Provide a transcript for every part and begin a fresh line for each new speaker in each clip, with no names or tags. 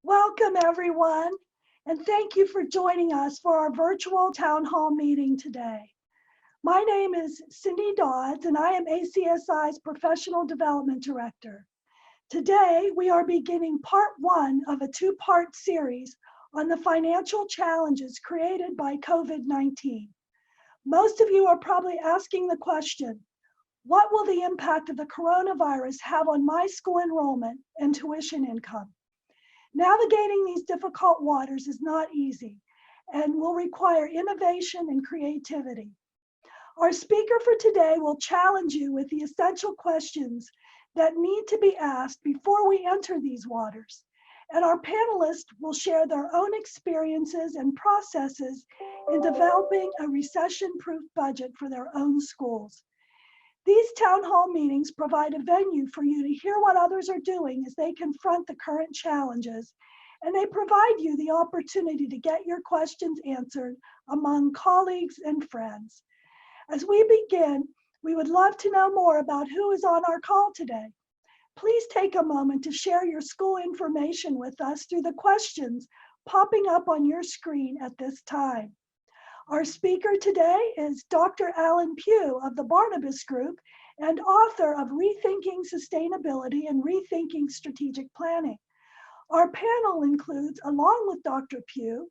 Welcome, everyone, and thank you for joining us for our virtual town hall meeting today. My name is Cindy Dodds, and I am ACSI's Professional Development Director. Today, we are beginning part one of a two-part series on the financial challenges created by COVID-19. Most of you are probably asking the question, what will the impact of the coronavirus have on my school enrollment and tuition income? Navigating these difficult waters is not easy and will require innovation and creativity. Our speaker for today will challenge you with the essential questions that need to be asked before we enter these waters. And our panelists will share their own experiences and processes in developing a recession-proof budget for their own schools. These town hall meetings provide a venue for you to hear what others are doing as they confront the current challenges, and they provide you the opportunity to get your questions answered among colleagues and friends. As we begin, we would love to know more about who is on our call today. Please take a moment to share your school information with us through the questions popping up on your screen at this time. Our speaker today is Dr. Alan Pugh of the Barnabas Group and author of Rethinking Sustainability and Rethinking Strategic Planning. Our panel includes, along with Dr. Pugh,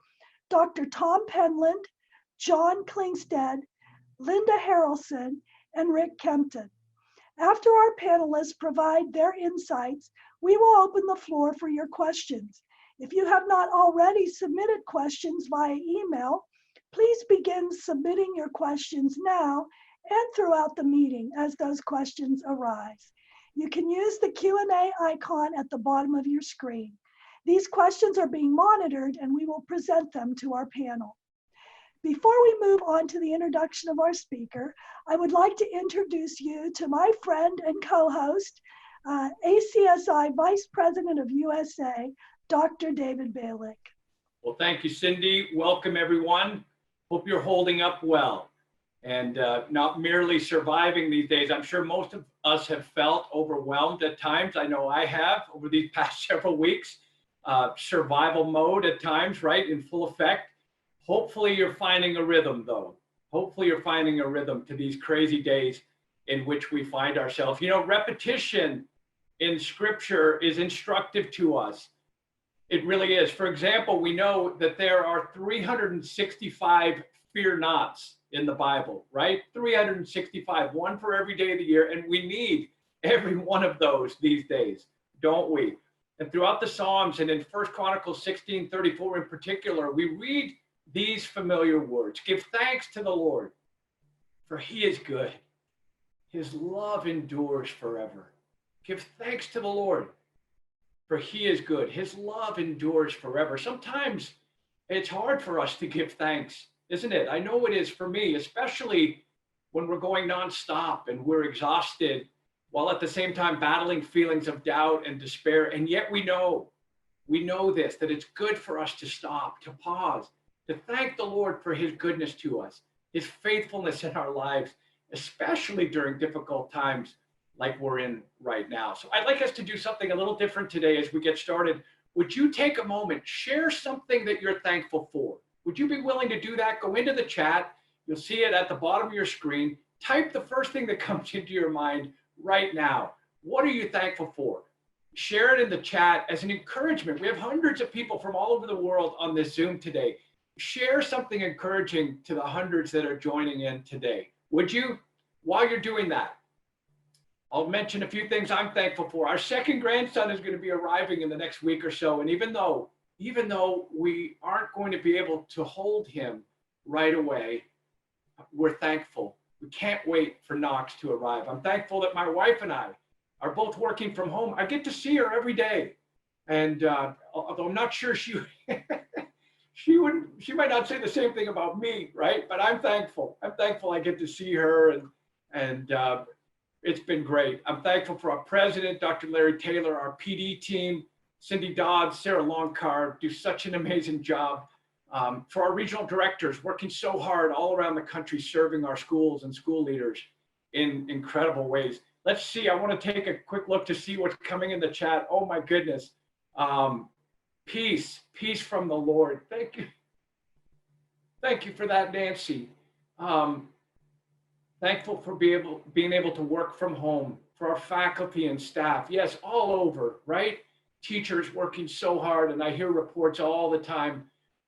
Dr. Tom Penland, John Klingstead, Linda Harrelson, and Rick Kempton. After our panelists provide their insights, we will open the floor for your questions. If you have not already submitted questions via email, please begin submitting your questions now and throughout the meeting as those questions arise. You can use the Q&A icon at the bottom of your screen. These questions are being monitored and we will present them to our panel. Before we move on to the introduction of our speaker, I would like to introduce you to my friend and co-host, ACSI Vice President of USA, Dr. David Balick.
Well, thank you, Cindy. Welcome, everyone. Hope you're holding up well and not merely surviving these days. I'm sure most of us have felt overwhelmed at times. I know I have over these past several weeks. Survival mode at times, right, in full effect. Hopefully you're finding a rhythm, though. Hopefully you're finding a rhythm to these crazy days in which we find ourselves. You know, repetition in Scripture is instructive to us. It really is. For example, we know that there are 365 fear nots in the Bible, right? 365, one for every day of the year. And we need every one of those these days, don't we? And throughout the Psalms and in 1 Chronicles 16:34 in particular, we read these familiar words. Give thanks to the Lord, for he is good. His love endures forever. Give thanks to the Lord, for he is good. His love endures forever. Sometimes it's hard for us to give thanks, isn't it? I know it is for me, especially when we're going nonstop and we're exhausted, while at the same time battling feelings of doubt and despair. And yet we know this, that it's good for us to stop, to pause, to thank the Lord for his goodness to us, his faithfulness in our lives, especially during difficult times like we're in right now. So I'd like us to do something a little different today as we get started. Would you take a moment, share something that you're thankful for? Would you be willing to do that? Go into the chat. You'll see it at the bottom of your screen. Type the first thing that comes into your mind right now. What are you thankful for? Share it in the chat as an encouragement. We have hundreds of people from all over the world on this Zoom today. Share something encouraging to the hundreds that are joining in today. Would you? While you're doing that, I'll mention a few things I'm thankful for. Our second grandson is going to be arriving in the next week or so. And even though we aren't going to be able to hold him right away, we're thankful. We can't wait for Knox to arrive. I'm thankful that my wife and I are both working from home. I get to see her every day. And although I'm not sure she might not say the same thing about me, right? But I'm thankful. I'm thankful I get to see her, and it's been great. I'm thankful for our president, Dr. Larry Taylor, our PD team, Cindy Dodds, Sarah Longcar, do such an amazing job. For our regional directors, working so hard all around the country, serving our schools and school leaders in incredible ways. Let's see, I want to take a quick look to see what's coming in the chat. Oh my goodness. Peace, peace from the Lord. Thank you. Thank you for that, Nancy. Thankful for being able to work from home, for our faculty and staff. Yes, all over, right? Teachers working so hard, and I hear reports all the time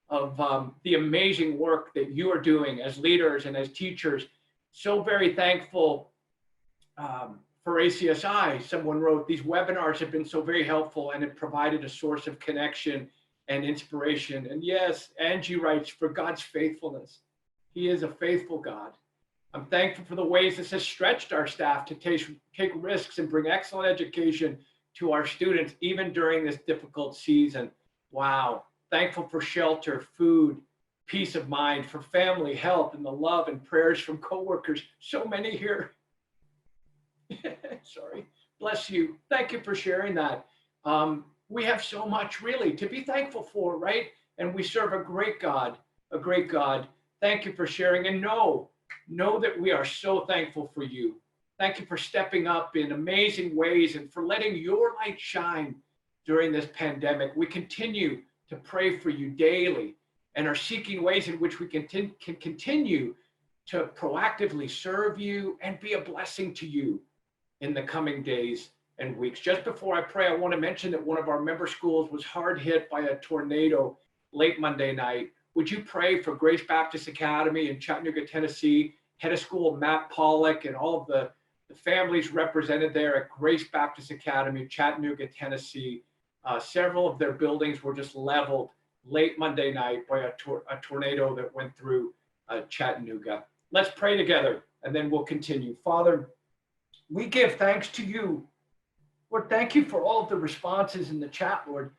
of the amazing work that you are doing as leaders and as teachers. So very thankful for ACSI. Someone wrote, these webinars have been so very helpful and have provided a source of connection and inspiration. And yes, Angie writes, for God's faithfulness. He is a faithful God. I'm thankful for the ways this has stretched our staff to take risks and bring excellent education to our students, even during this difficult season. Wow. Thankful for shelter, food, peace of mind, for family, health, and the love and prayers from coworkers. So many here. Sorry. Bless you. Thank you for sharing that. We have so much really to be thankful for, right? And we serve a great God, a great God. Thank you for sharing, and know that we are so thankful for you. Thank you for stepping up in amazing ways and for letting your light shine during this pandemic. We continue to pray for you daily and are seeking ways in which we can continue to proactively serve you and be a blessing to you in the coming days and weeks. Just before I pray, I want to mention that one of our member schools was hard hit by a tornado late Monday night. Would you pray for Grace Baptist Academy in Chattanooga, Tennessee, head of school Matt Pollock, and all of the families represented there at Grace Baptist Academy, Chattanooga, Tennessee. Several of their buildings were just leveled late Monday night by a tornado that went through Chattanooga. Let's pray together, and then we'll continue. Father, we give thanks to you. Lord, thank you for all of the responses in the chat, Lord.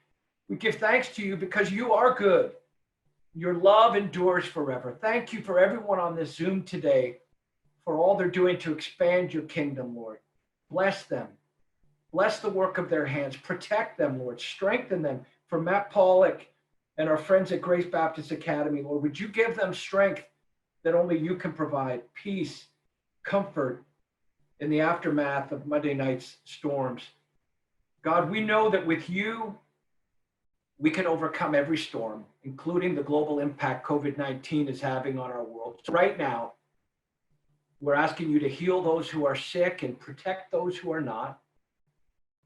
We give thanks to you because you are good. Your love endures forever. Thank you for everyone on this Zoom today, for all they're doing to expand your kingdom, Lord. Bless them. Bless the work of their hands. Protect them, Lord. Strengthen them. For Matt Pollock and our friends at Grace Baptist Academy, Lord, would you give them strength that only you can provide, peace, comfort in the aftermath of Monday night's storms. God, we know that with you, we can overcome every storm, including the global impact COVID-19 is having on our world. So right now, we're asking you to heal those who are sick and protect those who are not.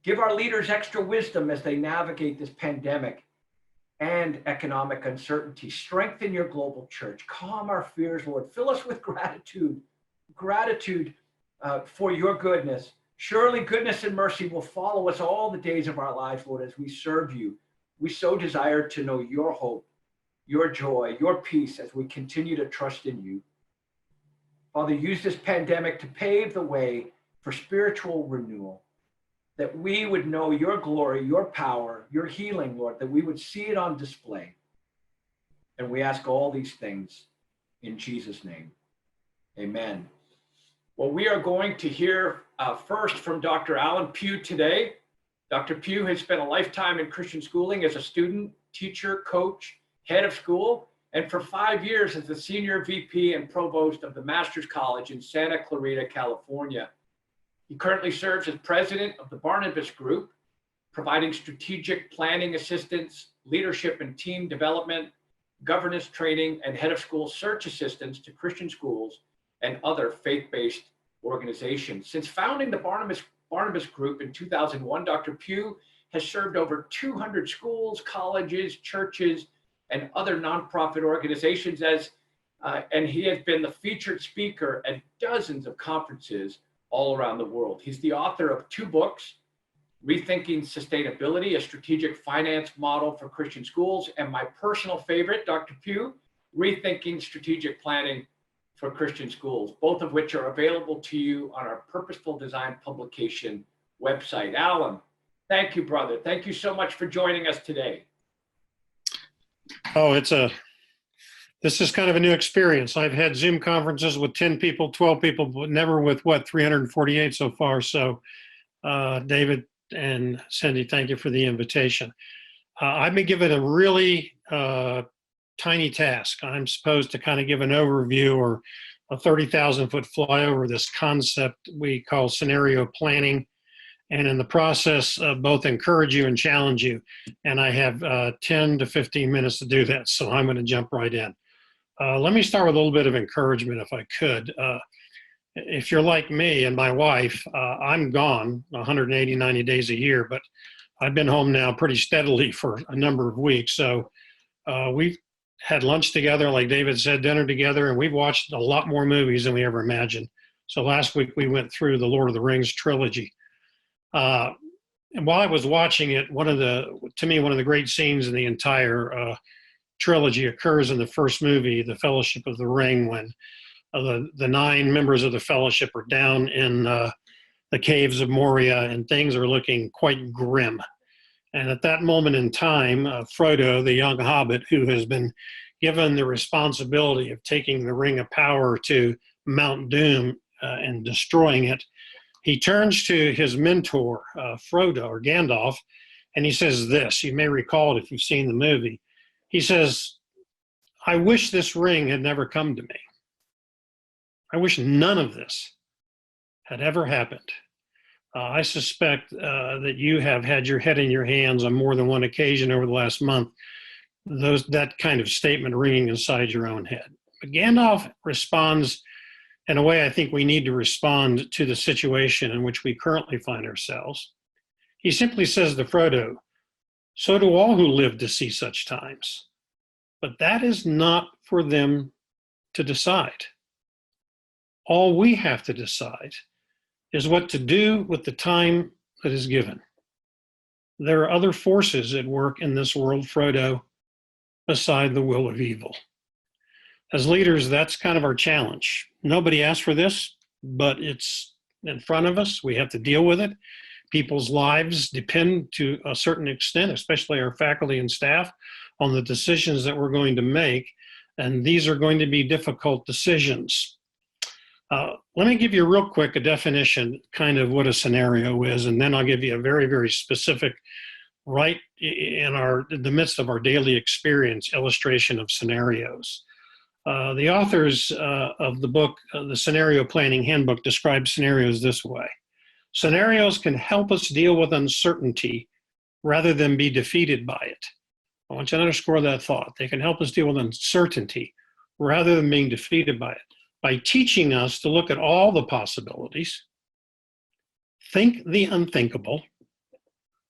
Give our leaders extra wisdom as they navigate this pandemic and economic uncertainty. Strengthen your global church. Calm our fears, Lord. Fill us with gratitude for your goodness. Surely goodness and mercy will follow us all the days of our lives, Lord, as we serve you. We so desire to know your hope, your joy, your peace as we continue to trust in you. Father, use this pandemic to pave the way for spiritual renewal, that we would know your glory, your power, your healing, Lord, that we would see it on display. And we ask all these things in Jesus' name. Amen. Well, we are going to hear first from Dr. Alan Pugh today. Dr. Pugh has spent a lifetime in Christian schooling as a student, teacher, coach, head of school, and for 5 years as the senior VP and provost of the Master's College in Santa Clarita, California. He currently serves as president of the Barnabas Group, providing strategic planning assistance, leadership and team development, governance training, and head of school search assistance to Christian schools and other faith-based organizations. Since founding the Barnabas Group in 2001, Dr. Pugh has served over 200 schools, colleges, churches, and other nonprofit organizations and he has been the featured speaker at dozens of conferences all around the world. He's the author of 2 books, Rethinking Sustainability, a strategic finance model for Christian schools, and my personal favorite, Dr. Pugh, Rethinking Strategic Planning for Christian schools, both of which are available to you on our Purposeful Design publication website. Alan, thank you, brother. Thank you so much for joining us today.
Oh, this is kind of a new experience. I've had Zoom conferences with 10 people, 12 people, but never with 348 so far. So David and Cindy, thank you for the invitation. I've been given a really tiny task. I'm supposed to kind of give an overview or a 30,000 foot flyover this concept we call scenario planning. and in the process, both encourage you and challenge you. And I have 10 to 15 minutes to do that, so I'm going to jump right in. Let me start with a little bit of encouragement, if I could. If you're like me and my wife, I'm gone 180, 90 days a year, but I've been home now pretty steadily for a number of weeks. So we've had lunch together, like David said, dinner together, and we've watched a lot more movies than we ever imagined. So last week we went through the Lord of the Rings trilogy. And while I was watching it, to me, one of the great scenes in the entire trilogy occurs in the first movie, The Fellowship of the Ring, when the 9 members of the Fellowship are down in the caves of Moria, and things are looking quite grim. And at that moment in time, Frodo, the young hobbit, who has been given the responsibility of taking the Ring of Power to Mount Doom and destroying it, he turns to his mentor, Frodo, or Gandalf, and he says this. You may recall it if you've seen the movie. He says, "I wish this ring had never come to me. I wish none of this had ever happened." I suspect that you have had your head in your hands on more than one occasion over the last month, that kind of statement ringing inside your own head. But Gandalf responds in a way I think we need to respond to the situation in which we currently find ourselves. He simply says to Frodo, "So do all who live to see such times. But that is not for them to decide. All we have to decide is what to do with the time that is given. There are other forces at work in this world, Frodo, beside the will of evil." As leaders, that's kind of our challenge. Nobody asked for this, but it's in front of us. We have to deal with it. People's lives depend to a certain extent, especially our faculty and staff, on the decisions that we're going to make. And these are going to be difficult decisions. Let me give you real quick a definition, kind of what a scenario is, and then I'll give you a very, very specific, right in the midst of our daily experience, illustration of scenarios. The authors of the book, the Scenario Planning Handbook, describe scenarios this way. Scenarios can help us deal with uncertainty rather than be defeated by it. I want you to underscore that thought. They can help us deal with uncertainty rather than being defeated by it, by teaching us to look at all the possibilities, think the unthinkable,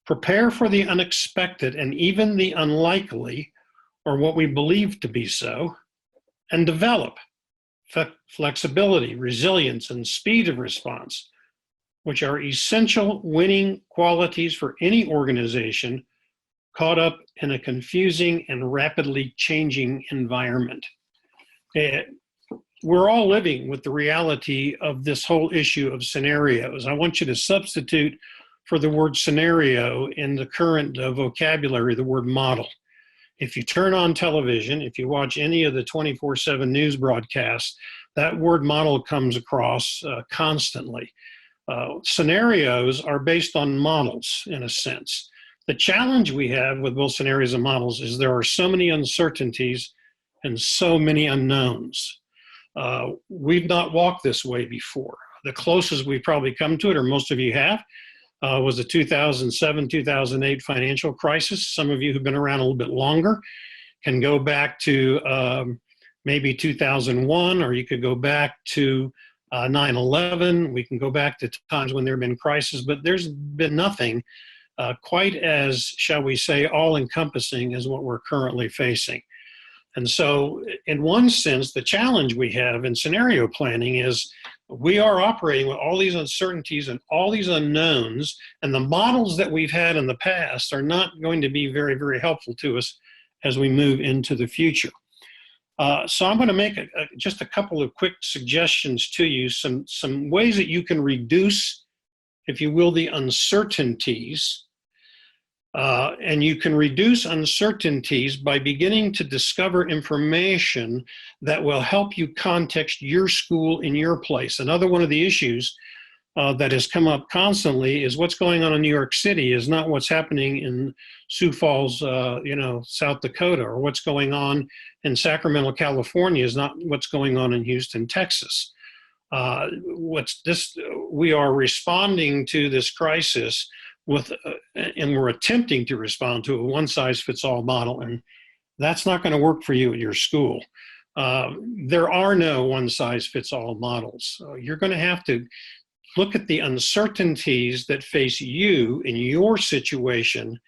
prepare for the unexpected and even the unlikely, or what we believe to be so, and develop flexibility, resilience, and speed of response, which are essential winning qualities for any organization caught up in a confusing and rapidly changing environment. We're all living with the reality of this whole issue of scenarios. I want you to substitute for the word scenario in the current vocabulary, the word model. If you turn on television, if you watch any of the 24/7 news broadcasts, that word model comes across constantly. Scenarios are based on models, in a sense. The challenge we have with both scenarios and models is there are so many uncertainties and so many unknowns. We've not walked this way before. The closest we've probably come to it, or most of you have, was the 2007-2008 financial crisis. Some of you who've been around a little bit longer can go back to maybe 2001, or you could go back to 9/11. We can go back to times when there have been crises, but there's been nothing quite as, shall we say, all-encompassing as what we're currently facing. And so in one sense, the challenge we have in scenario planning is we are operating with all these uncertainties and all these unknowns, and the models that we've had in the past are not going to be very, very helpful to us as we move into the future. So I'm going to make just a couple of quick suggestions to you, some ways that you can reduce, if you will, the uncertainties. And you can reduce uncertainties by beginning to discover information that will help you context your school in your place. Another one of the issues that has come up constantly is what's going on in New York City is not what's happening in Sioux Falls, South Dakota, or what's going on in Sacramento, California is not what's going on in Houston, Texas. We are responding to this crisis and we're attempting to respond to a one-size-fits-all model, and that's not going to work for you at your school. There are no one-size-fits-all models. You're going to have to look at the uncertainties that face you in your situation,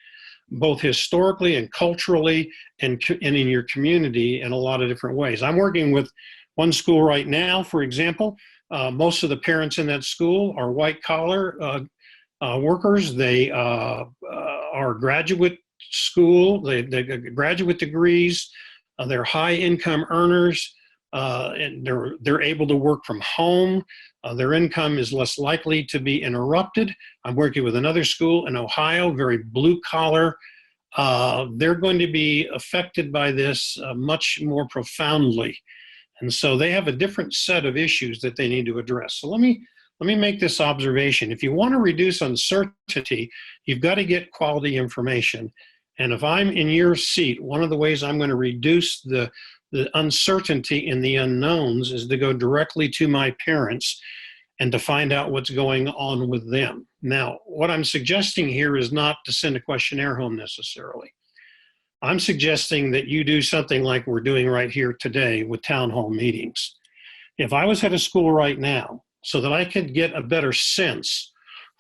both historically and culturally and in your community in a lot of different ways. I'm working with one school right now, for example. Most of the parents in that school are white-collar workers. They are graduate school. They graduate degrees. They're high-income earners, and they're able to work from home. Their income is less likely to be interrupted. I'm working with another school in Ohio, very blue-collar. They're going to be affected by this much more profoundly. And so they have a different set of issues that they need to address. So let me make this observation. If you want to reduce uncertainty, you've got to get quality information. And if I'm in your seat, one of the ways I'm going to reduce the uncertainty in the unknowns is to go directly to my parents and to find out what's going on with them. Now, what I'm suggesting here is not to send a questionnaire home necessarily. I'm suggesting that you do something like we're doing right here today with town hall meetings. If I was at a school right now, so that I could get a better sense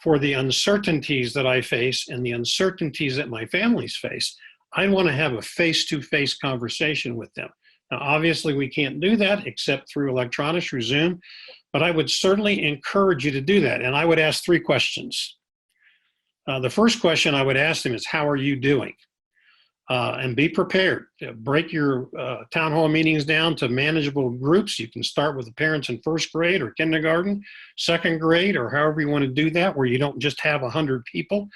for the uncertainties that I face and the uncertainties that my families face, I want to have a face-to-face conversation with them. Now, obviously, we can't do that except through electronics, through Zoom, but I would certainly encourage you to do that. And I would ask 3 questions. The first question I would ask them is, how are you doing? And be prepared. Break your town hall meetings down to manageable groups. You can start with the parents in 1st grade or kindergarten, 2nd grade, or however you want to do that, where you don't just have 100 people,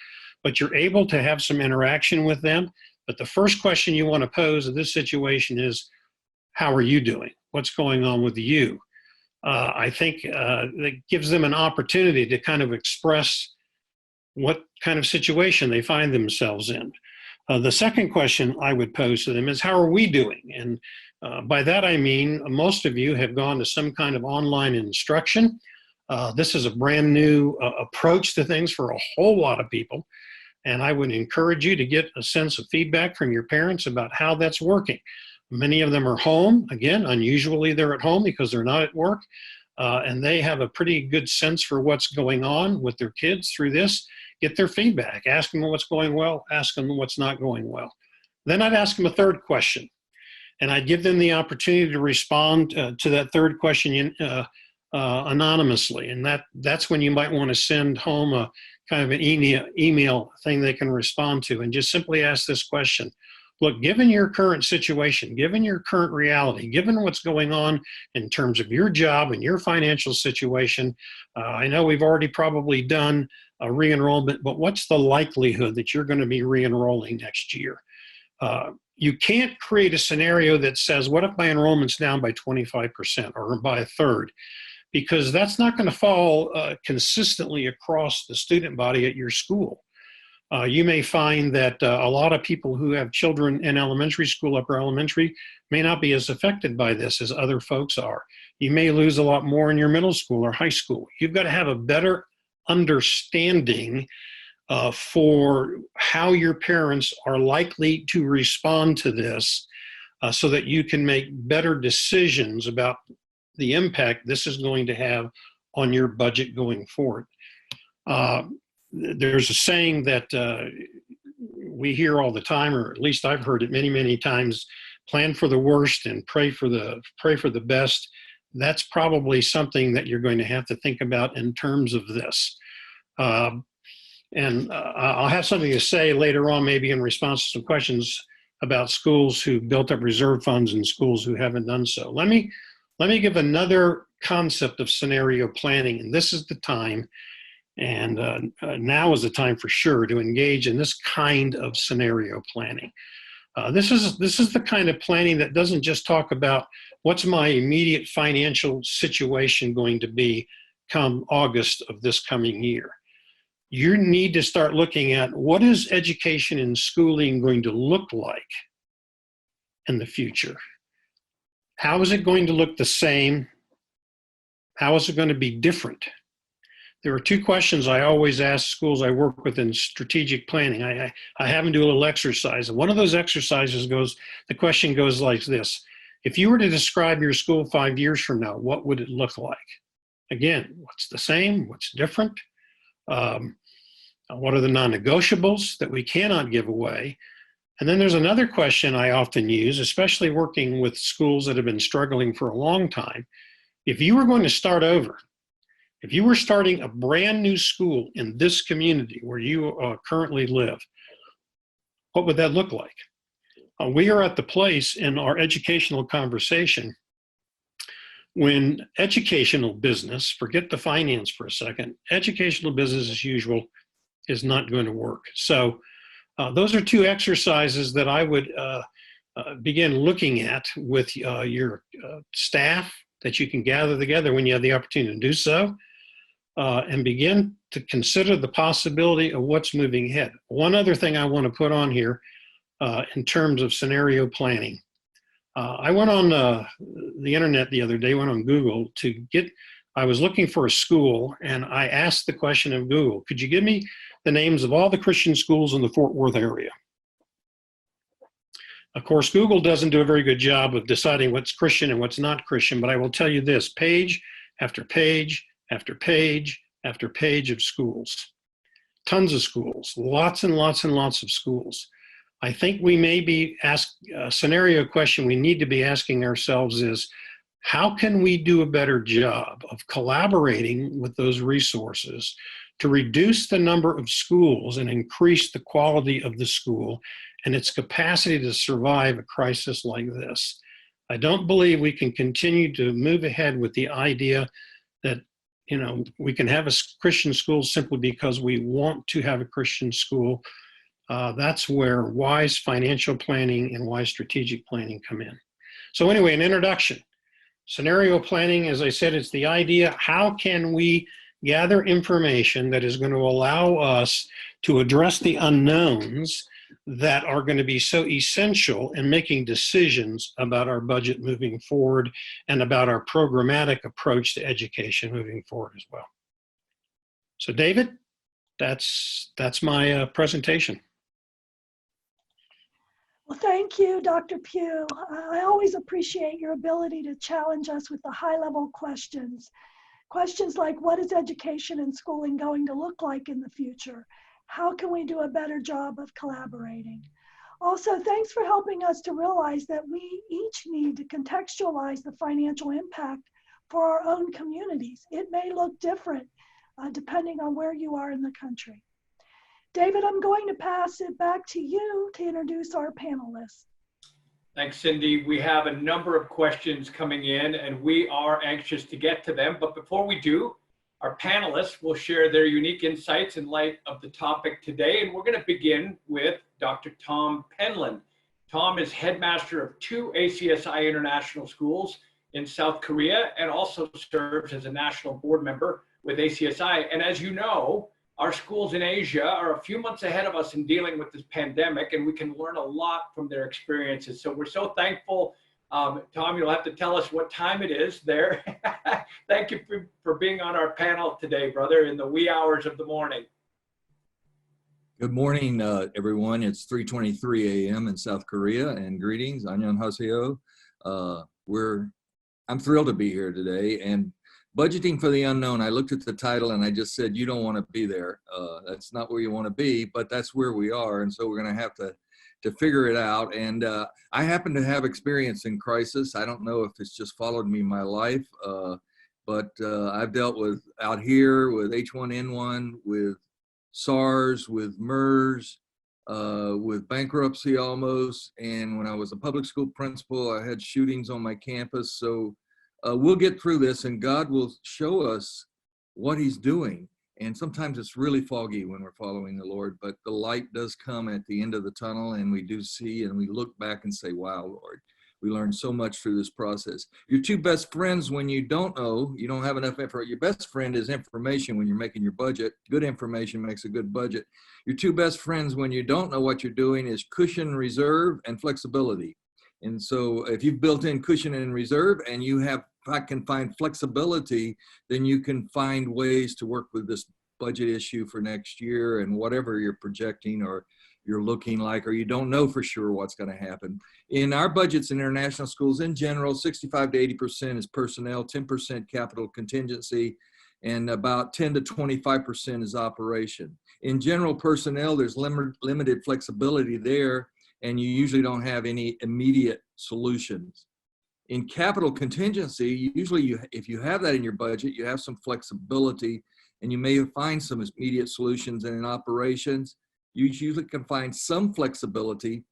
but you're able to have some interaction with them. But the first question you want to pose in this situation is, how are you doing? What's going on with you? I think that gives them an opportunity to kind of express what kind of situation they find themselves in. The second question I would pose to them is, how are we doing? And by that I mean, most of you have gone to some kind of online instruction. This is a brand new approach to things for a whole lot of people. And I would encourage you to get a sense of feedback from your parents about how that's working. Many of them are home. Again, unusually they're at home because they're not at work. And they have a pretty good sense for what's going on with their kids through this. Get their feedback, ask them what's going well, ask them what's not going well. Then I'd ask them a 3rd question, and I'd give them the opportunity to respond to that 3rd question anonymously. And that's when you might want to send home a kind of an email thing they can respond to, and just simply ask this question. Look, given your current situation, given your current reality, given what's going on in terms of your job and your financial situation, I know we've already probably done a re-enrollment, but what's the likelihood that you're going to be re-enrolling next year? You can't create a scenario that says, what if my enrollment's down by 25% or by 1/3? Because that's not going to fall consistently across the student body at your school. You may find that a lot of people who have children in elementary school, upper elementary, may not be as affected by this as other folks are. You may lose a lot more in your middle school or high school. You've got to have a better understanding for how your parents are likely to respond to this so that you can make better decisions about the impact this is going to have on your budget going forward. There's a saying that we hear all the time, or at least I've heard it many, many times: plan for the worst and pray for the best. That's probably something that you're going to have to think about in terms of this. And I'll have something to say later on, maybe in response to some questions about schools who built up reserve funds and schools who haven't done so. Let me give another concept of scenario planning, and this is the time. And now is the time for sure to engage in this kind of scenario planning. This is the kind of planning that doesn't just talk about what's my immediate financial situation going to be come August of this coming year. You need to start looking at what is education and schooling going to look like in the future. How is it going to look the same? How is it going to be different? There are two questions I always ask schools I work with in strategic planning. I have them do a little exercise. And one of those exercises the question goes like this. If you were to describe your school 5 years from now, what would it look like? Again, what's the same? What's different? What are the non-negotiables that we cannot give away? And then there's another question I often use, especially working with schools that have been struggling for a long time. If you were going to start over, if you were starting a brand new school in this community where you currently live, what would that look like? We are at the place in our educational conversation when educational business, forget the finance for a second, educational business as usual is not going to work. So those are two exercises that I would begin looking at with your staff that you can gather together when you have the opportunity to do so. And begin to consider the possibility of what's moving ahead. One other thing I want to put on here in terms of scenario planning. I went on the internet the other day, went on Google I was looking for a school, and I asked the question of Google, could you give me the names of all the Christian schools in the Fort Worth area? Of course, Google doesn't do a very good job of deciding what's Christian and what's not Christian, but I will tell you this, page after page after page after page of schools, tons of schools, lots and lots and lots of schools. I think we may be asked a scenario question we need to be asking ourselves is, how can we do a better job of collaborating with those resources to reduce the number of schools and increase the quality of the school and its capacity to survive a crisis like this? I don't believe we can continue to move ahead with the idea that we can have a Christian school simply because we want to have a Christian school. That's where wise financial planning and wise strategic planning come in. So anyway, an introduction. Scenario planning, as I said, it's the idea, how can we gather information that is going to allow us to address the unknowns that are going to be so essential in making decisions about our budget moving forward and about our programmatic approach to education moving forward as well. So David, that's my presentation.
Well, thank you, Dr. Pugh. I always appreciate your ability to challenge us with the high-level questions. Questions like, what is education and schooling going to look like in the future? How can we do a better job of collaborating? Also, thanks for helping us to realize that we each need to contextualize the financial impact for our own communities. It may look different depending on where you are in the country. David, I'm going to pass it back to you to introduce our panelists.
Thanks, Cindy. We have a number of questions coming in, and we are anxious to get to them. But before we do, our panelists will share their unique insights in light of the topic today. And we're going to begin with Dr. Tom Penland. Tom is headmaster of 2 ACSI international schools in South Korea and also serves as a national board member with ACSI. And as you know, our schools in Asia are a few months ahead of us in dealing with this pandemic, and we can learn a lot from their experiences. So we're so thankful. Tom, you'll have to tell us what time it is there. Thank you for being on our panel today, brother, in the wee hours of the morning.
Good morning, everyone. It's 3:23 a.m. in South Korea, and greetings. Annyeonghaseyo. I'm thrilled to be here today. And budgeting for the unknown, I looked at the title and I just said, you don't want to be there. That's not where you want to be, but that's where we are. And so we're going to have to figure it out. And I happen to have experience in crisis. I don't know if it's just followed me my life, but I've dealt with out here with H1N1, with SARS, with MERS, with bankruptcy almost. And when I was a public school principal, I had shootings on my campus. So we'll get through this, and God will show us what he's doing. And sometimes it's really foggy when we're following the Lord, but the light does come at the end of the tunnel, and we do see, and we look back and say, wow, Lord, we learned so much through this process. Your 2 best friends when you don't know, you don't have enough info. Your best friend is information when you're making your budget. Good information makes a good budget. Your 2 best friends when you don't know what you're doing is cushion, reserve, and flexibility. And so if you've built in cushion and reserve and you have can find flexibility, then you can find ways to work with this budget issue for next year and whatever you're projecting or you're looking like, or you don't know for sure what's going to happen. In our budgets in international schools in general, 65 to 80% is personnel, 10% capital contingency, and about 10 to 25% is operation. In general personnel, there's limited flexibility there, and you usually don't have any immediate solutions. In capital contingency, usually if you have that in your budget, you have some flexibility, and you may find some immediate solutions. And in operations, you usually can find some flexibility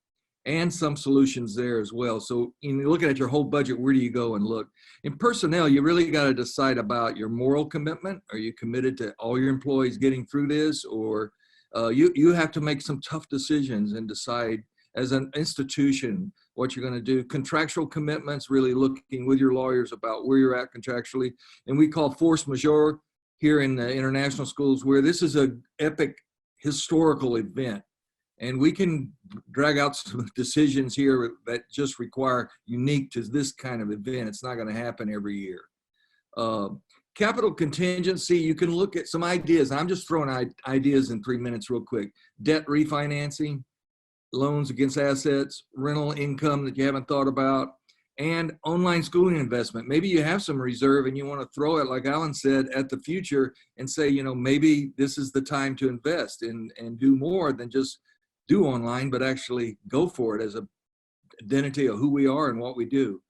and some solutions there as well. So in looking at your whole budget, where do you go and look? In personnel, you really got to decide about your moral commitment. Are you committed to all your employees getting through this? Or you have to make some tough decisions and decide as an institution what you're going to do. Contractual commitments, really looking with your lawyers about where you're at contractually. And we call force majeure here in the international schools, where this is an epic historical event. And we can drag out some decisions here that just require unique to this kind of event. It's not going to happen every year. Capital contingency, you can look at some ideas. I'm just throwing ideas in 3 minutes real quick. Debt refinancing, loans against assets, rental income that you haven't thought about, and online schooling investment. Maybe you have some reserve and you want to throw it, like Alan said, at the future and say, you know, maybe this is the time to invest and do more than just do online, but actually go for it as a identity of who we are and what we do.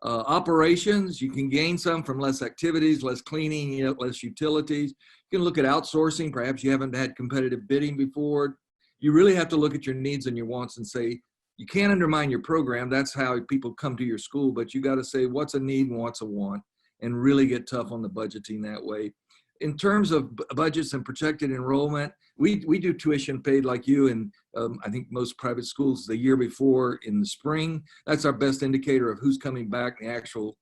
Operations, you can gain some from less activities, less cleaning, less utilities. You can look at outsourcing. Perhaps you haven't had competitive bidding before. You really have to look at your needs and your wants and say, you can't undermine your program. That's how people come to your school, but you got to say what's a need and what's a want and really get tough on the budgeting that way. In terms of budgets and projected enrollment, we do tuition paid like you, and I think most private schools the year before in the spring. That's our best indicator of who's coming back, the actual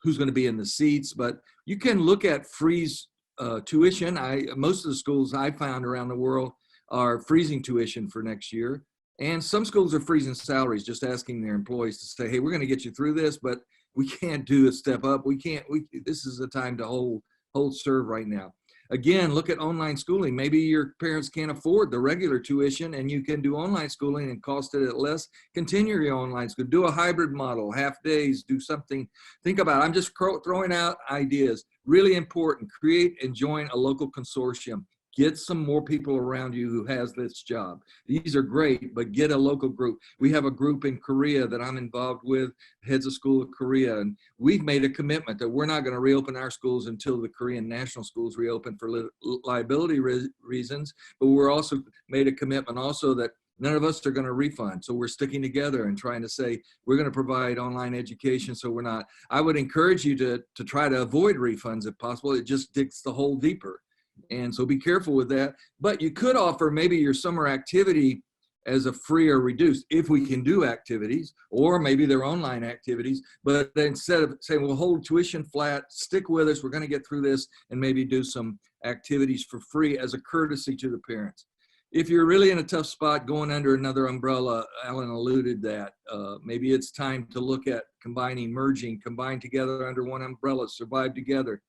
who's going to be in the seats. But you can look at freeze tuition. Most of the schools I found around the world are freezing tuition for next year. And some schools are freezing salaries, just asking their employees to say, hey, we're going to get you through this, but we can't do a step up. This is the time to hold serve right now. Again, look at online schooling. Maybe your parents can't afford the regular tuition and you can do online schooling and cost it at less. Continue your online school. Do a hybrid model, half days, do something. Think about it. I'm just throwing out ideas. Really important. Create and join a local consortium. Get some more people around you who has this job. These are great, but get a local group. We have a group in Korea that I'm involved with, heads of school of Korea, and we've made a commitment that we're not going to reopen our schools until the Korean national schools reopen for liability reasons, but we're also made a commitment also that none of us are going to refund. So we're sticking together and trying to say, we're going to provide online education. So we're not, I would encourage you to try to avoid refunds if possible. It just digs the hole deeper. And so be careful with that. But you could offer maybe your summer activity as a free or reduced, if we can do activities, or maybe they're online activities. But instead of saying, we'll hold tuition flat, stick with us, we're going to get through this, and maybe do some activities for free as a courtesy to the parents. If you're really in a tough spot going under another umbrella, Alan alluded that, maybe it's time to look at merging, combine together under one umbrella, survive together.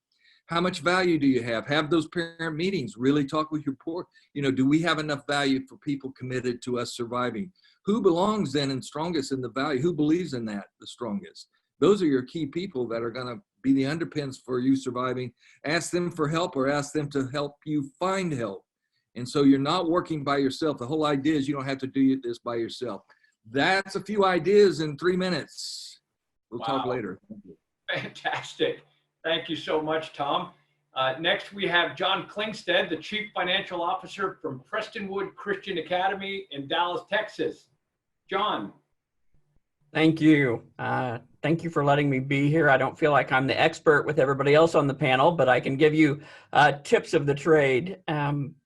How much value do you have? Have those parent meetings, really talk with your board. Do we have enough value for people committed to us surviving? Who belongs then and strongest in the value? Who believes in that the strongest? Those are your key people that are going to be the underpins for you surviving. Ask them for help or ask them to help you find help. And so you're not working by yourself. The whole idea is you don't have to do this by yourself. That's a few ideas in 3 minutes. We'll talk later.
Fantastic. Thank you so much, Tom. Next, we have John Klingstead, the Chief Financial Officer from Prestonwood Christian Academy in Dallas, Texas. John.
Thank you. Thank you for letting me be here. I don't feel like I'm the expert with everybody else on the panel, but I can give you tips of the trade.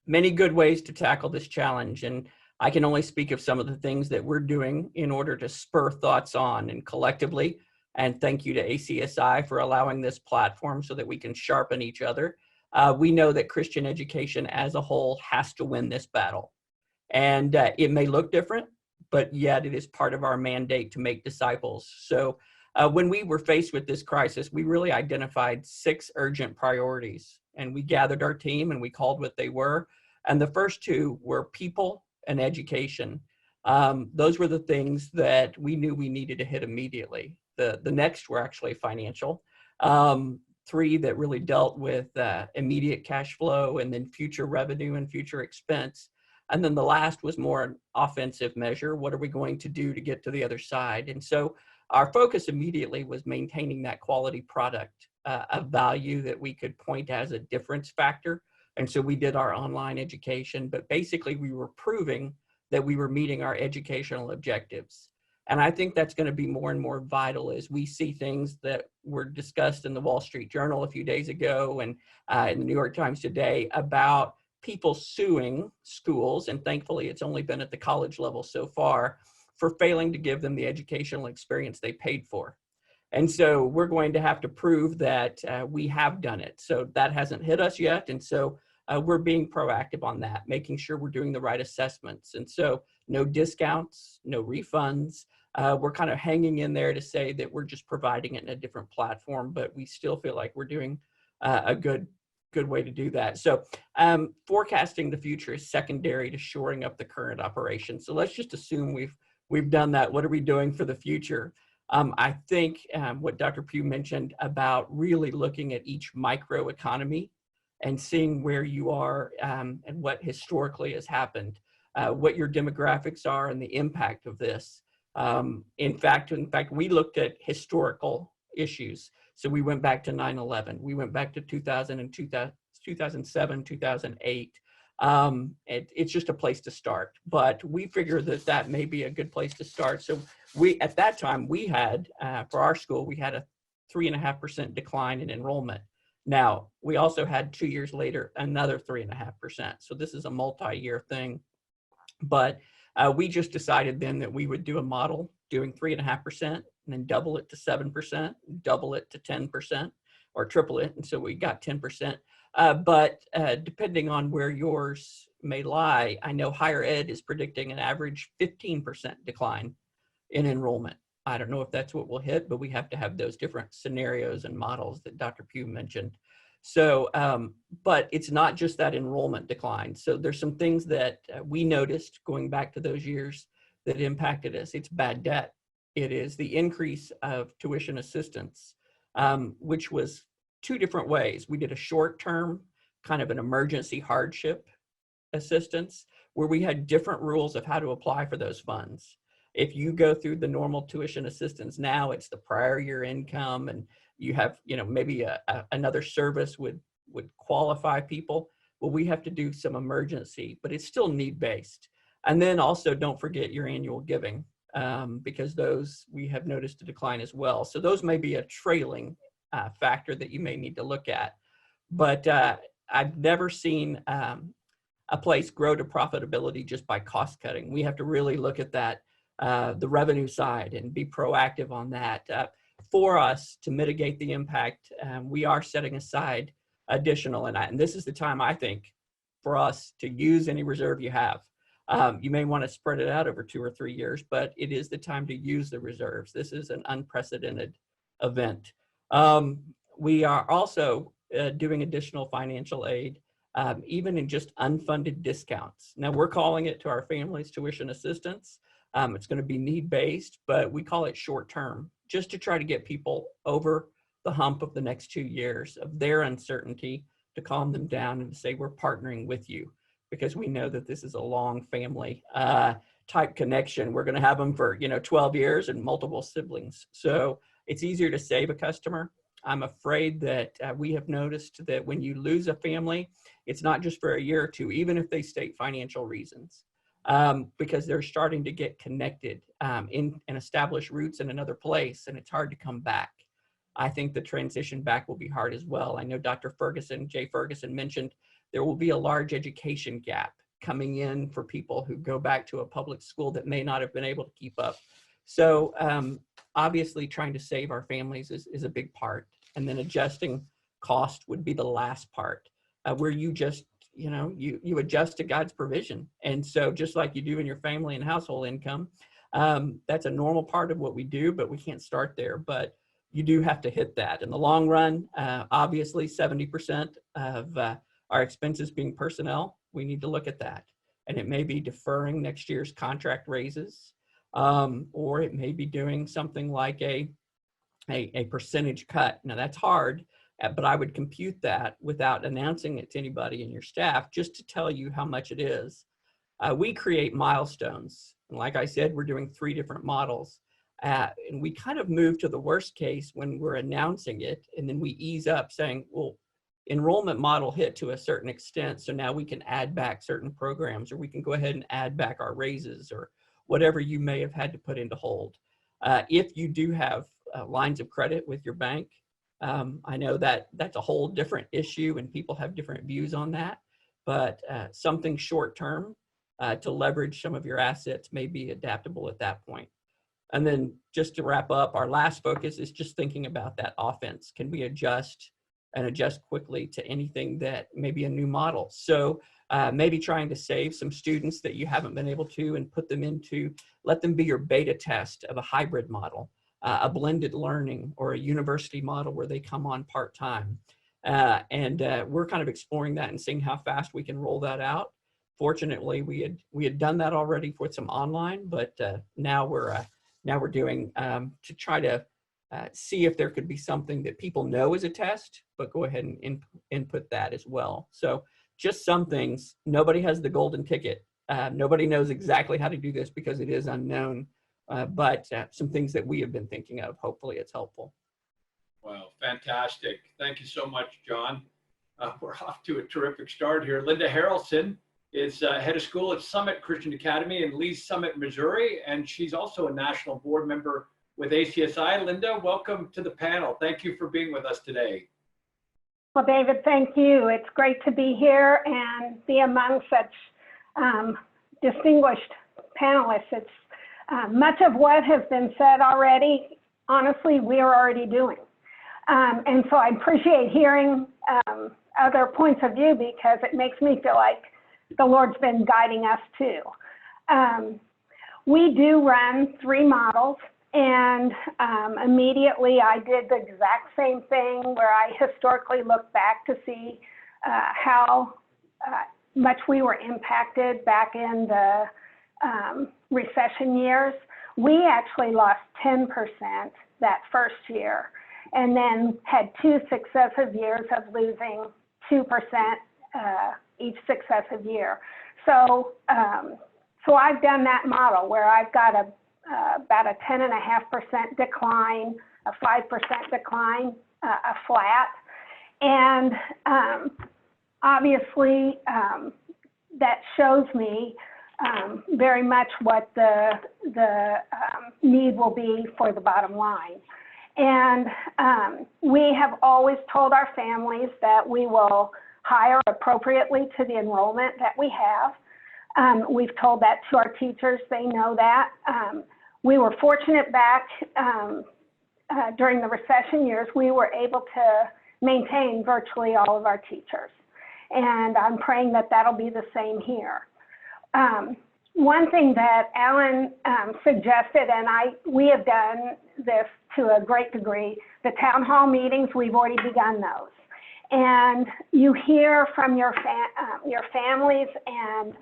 Many good ways to tackle this challenge, and I can only speak of some of the things that we're doing in order to spur thoughts on and collectively. And thank you to ACSI for allowing this platform so that we can sharpen each other. We know that Christian education as a whole has to win this battle. And it may look different, but yet it is part of our mandate to make disciples. So When we were faced with this crisis, we really identified 6 urgent priorities, and we gathered our team and we called what they were. And the first 2 were people and education. Those were the things that we knew we needed to hit immediately. The next were actually financial. 3 that really dealt with immediate cash flow and then future revenue and future expense. And then the last was more an offensive measure. What are we going to do to get to the other side? And so our focus immediately was maintaining that quality product of value that we could point as a difference factor. And so we did our online education, but basically we were proving that we were meeting our educational objectives. And I think that's going to be more and more vital as we see things that were discussed in the Wall Street Journal a few days ago and in the New York Times today about people suing schools. And thankfully, it's only been at the college level so far for failing to give them the educational experience they paid for. And so we're going to have to prove that we have done it. So that hasn't hit us yet. And so we're being proactive on that, making sure we're doing the right assessments. And so no discounts, no refunds. We're kind of hanging in there to say that we're just providing it in a different platform, but we still feel like we're doing a good way to do that. So forecasting the future is secondary to shoring up the current operation. So let's just assume we've done that. What are we doing for the future? I think what Dr. Pugh mentioned about really looking at each microeconomy and seeing where you are and what historically has happened, what your demographics are and the impact of this. In fact, we looked at historical issues. So we went back to 9/11. We went back to 2000 and 2007, 2008. It's just a place to start. But we figure that may be a good place to start. So at that time, we had, for our school, we had a 3.5% decline in enrollment. Now, we also had 2 years later, another 3.5%. So this is a multi-year thing. But we just decided then that we would do a model doing 3.5% and then double it to 7%, double it to 10%, or triple it. And so we got 10%. But depending on where yours may lie, I know higher ed is predicting an average 15% decline in enrollment. I don't know if that's what we'll hit, but we have to have those different scenarios and models that Dr. Pugh mentioned. So, but it's not just that enrollment decline. So there's some things that we noticed going back to those years that impacted us. It's bad debt. It is the increase of tuition assistance, which was 2 different ways. We did a short-term, kind of an emergency hardship assistance, where we had different rules of how to apply for those funds. If you go through the normal tuition assistance now, it's the prior year income, and you have, maybe another service would qualify people. Well, we have to do some emergency, but it's still need-based. And then also don't forget your annual giving, because those we have noticed a decline as well. So those may be a trailing factor that you may need to look at. But I've never seen a place grow to profitability just by cost cutting. We have to really look at that, the revenue side, and be proactive on that. For us to mitigate the impact, we are setting aside additional, and this is the time, I think, for us to use any reserve you have. You may want to spread it out over 2 or 3 years, but it is the time to use the reserves. This is an unprecedented event. We are also doing additional financial aid, even in just unfunded discounts. Now, we're calling it to our families tuition assistance. It's going to be need-based, but we call it short-term, just to try to get people over the hump of the next 2 years of their uncertainty, to calm them down and to say, we're partnering with you, because we know that this is a long family type connection. We're going to have them for 12 years and multiple siblings. So it's easier to save a customer. I'm afraid that we have noticed that when you lose a family, it's not just for a year or 2, even if they state financial reasons, because they're starting to get connected and establish roots in another place, and it's hard to come back. I think the transition back will be hard as well. I know Dr. Jay Ferguson mentioned there will be a large education gap coming in for people who go back to a public school that may not have been able to keep up. So obviously trying to save our families is a big part. And then adjusting cost would be the last part, where you just, you adjust to God's provision. And so just like you do in your family and household income, That's a normal part of what we do, but we can't start there. But you do have to hit that. In the long run, obviously 70% of our expenses being personnel, we need to look at that. And it may be deferring next year's contract raises, or it may be doing something like a percentage cut. Now that's hard, but I would compute that without announcing it to anybody in your staff, just to tell you how much it is. We create milestones. And like I said, we're doing 3 different models. And we kind of move to the worst case when we're announcing it, and then we ease up saying, well, enrollment model hit to a certain extent, so now we can add back certain programs, or we can go ahead and add back our raises, or whatever you may have had to put into hold. If you do have lines of credit with your bank, I know that that's a whole different issue, and people have different views on that, but something short term to leverage some of your assets may be adaptable at that point. And then just to wrap up, our last focus is just thinking about that offense. Can we adjust and adjust quickly to anything that may be a new model? So maybe trying to save some students that you haven't been able to and put them into, let them be your beta test of a hybrid model, a blended learning, or a university model where they come on part-time. And we're kind of exploring that and seeing how fast we can roll that out. Fortunately, we had done that already with some online, but now we're doing to try to see if there could be something that people know is a test, but go ahead and input that as well. So just some things. Nobody has the golden ticket. Nobody knows exactly how to do this because it is unknown, but some things that we have been thinking of. Hopefully it's helpful.
Well, fantastic. Thank you so much, John. We're off to a terrific start here. Linda Harrelson is head of school at Summit Christian Academy in Lee's Summit, Missouri, and she's also a national board member with ACSI. Linda, welcome to the panel. Thank you for being with us today.
Well, David, thank you. It's great to be here and be among such distinguished panelists. It's much of what has been said already, honestly, we are already doing. And so I appreciate hearing other points of view because it makes me feel like the Lord's been guiding us too. We do run 3 models, and immediately I did the exact same thing where I historically looked back to see how much we were impacted back in the recession years. We actually lost 10% that first year, and then had 2 successive years of losing 2% each successive year. So, so I've done that model where I've got about a 10.5% decline, a 5% decline, a flat, and obviously that shows me very much what the need will be for the bottom line. And we have always told our families that we will hire appropriately to the enrollment that we have. We've told that to our teachers, they know that. We were fortunate back during the recession years, we were able to maintain virtually all of our teachers. And I'm praying that that'll be the same here. One thing that Alan suggested, and we have done this to a great degree, the town hall meetings, we've already begun those. And you hear from your families and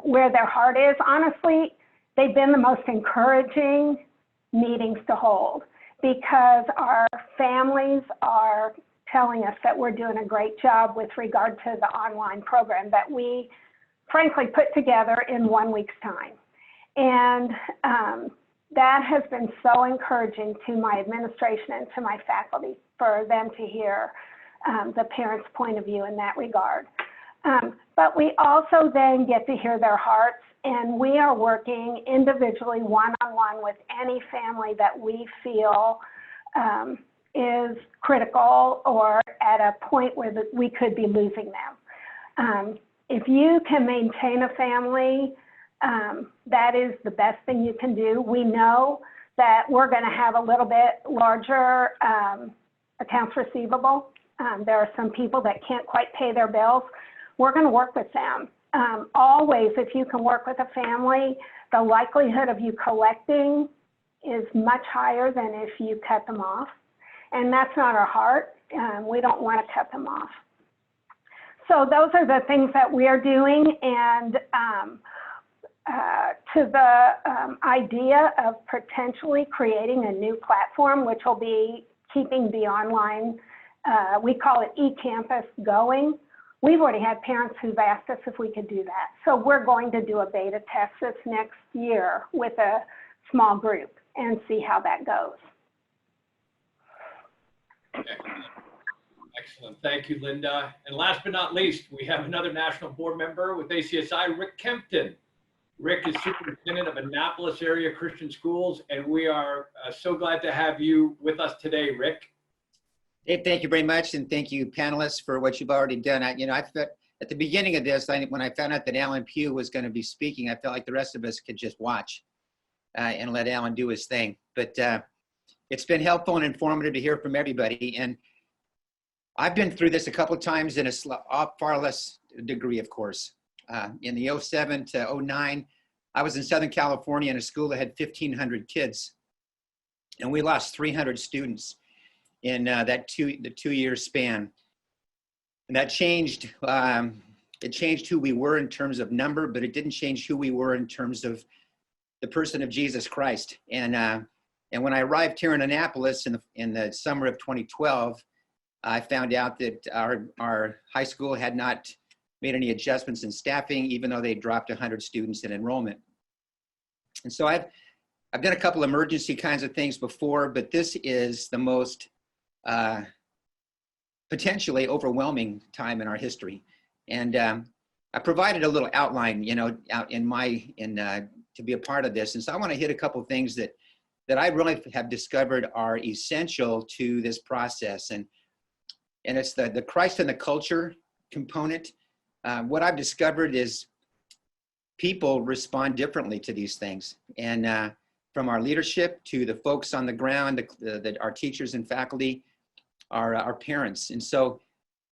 where their heart is. Honestly, they've been the most encouraging meetings to hold because our families are telling us that we're doing a great job with regard to the online program that we frankly put together in 1 week's time. And that has been so encouraging to my administration and to my faculty for them to hear the parents' point of view in that regard. But we also then get to hear their hearts, and we are working individually one-on-one with any family that we feel is critical or at a point where we could be losing them. If you can maintain a family, that is the best thing you can do. We know that we're going to have a little bit larger accounts receivable. There are some people that can't quite pay their bills. We're going to work with them. Always, if you can work with a family the likelihood of you collecting is much higher than if you cut them off. And that's not our heart. We don't want to cut them off. So those are the things that we are doing. And to the idea of potentially creating a new platform, which will be keeping the online, we call it eCampus, going. We've already had parents who've asked us if we could do that. So we're going to do a beta test this next year with a small group and see how that goes.
Excellent. Thank you, Linda. And last but not least, we have another national board member with ACSI, Rick Kempton. Rick is superintendent of Annapolis area Christian schools, and we are so glad to have you with us today, Rick.
Dave, thank you very much, and thank you, panelists, for what you've already done. I felt at the beginning of this, when I found out that Alan Pugh was going to be speaking, I felt like the rest of us could just watch and let Alan do his thing. But it's been helpful and informative to hear from everybody. And I've been through this a couple of times in a far less degree, of course. In the 07 to 09, I was in Southern California in a school that had 1,500 kids, and we lost 300 students in the 2-year span. And that changed, it changed who we were in terms of number, but it didn't change who we were in terms of the person of Jesus Christ. And when I arrived here in Annapolis in the summer of 2012, I found out that our high school had not made any adjustments in staffing, even though they dropped 100 students in enrollment. And so I've done a couple emergency kinds of things before, but this is the most potentially overwhelming time in our history. And I provided a little outline, out to be a part of this. And so I want to hit a couple of things that I really have discovered are essential to this process. And it's the Christ and the culture component. What I've discovered is people respond differently to these things. And from our leadership to the folks on the ground, our teachers and faculty, our parents. And so